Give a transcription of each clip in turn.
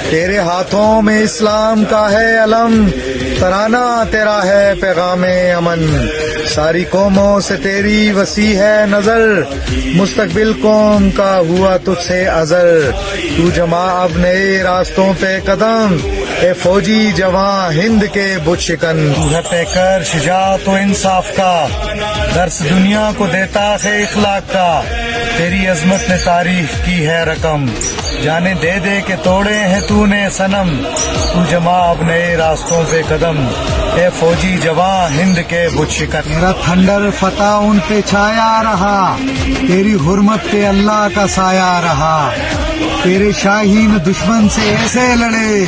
تیرے ہاتھوں میں اسلام کا ہے علم، ترانہ تیرا ہے پیغام امن، ساری قوموں سے تیری وسیع ہے نظر، مستقبل قوم کا ہوا تجھ سے ازر، تو جما اب نئے راستوں پہ قدم، اے فوجی جواں ہند کے بت شکن، تو ہے پیکر شجاعت و انصاف کا، درس دنیا کو دیتا ہے اخلاق کا، تیری عظمت نے تاریخ کی ہے رقم، جانے دے دے کے توڑے ہیں تو نے صنم، تو جما اب نئے راستوں پہ قدم، اے فوجی جواں ہند کے بت شکن، تیرا تھنڈر فتح ان پہ چھایا رہا، تیری حرمت پہ اللہ کا سایہ رہا، تیرے شاہین دشمن سے ایسے لڑے،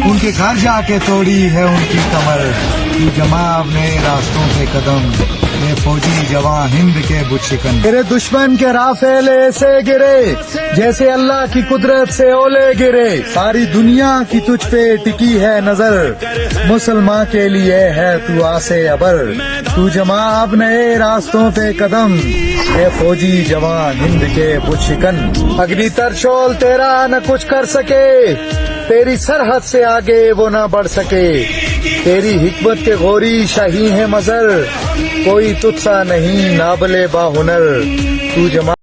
ان کے گھر جا کے توڑی ہے ان کی کمر، تو جما اب نئے راستوں پہ قدم، اے فوجی جواں ہند کے بت شکن، تیرے دشمن کے رافیل ایسے گرے جیسے اللہ کی قدرت سے اولے گرے، ساری دنیا کی تجھ پہ ٹکی ہے نظر، مسلمان کے لیے ہے تو آسے ابر، تو جما اب نئے راستوں پہ قدم، اے فوجی جواں ہند کے بت شکن، اگنی ترشول تیرا نہ کچھ کر سکے، تیری سرحد سے آگے وہ نہ بڑھ سکے، تیری حکمت کے غوری شاہی ہے مظہر، کوئی تجھ سا نہیں نابلے با ہنر، تو جما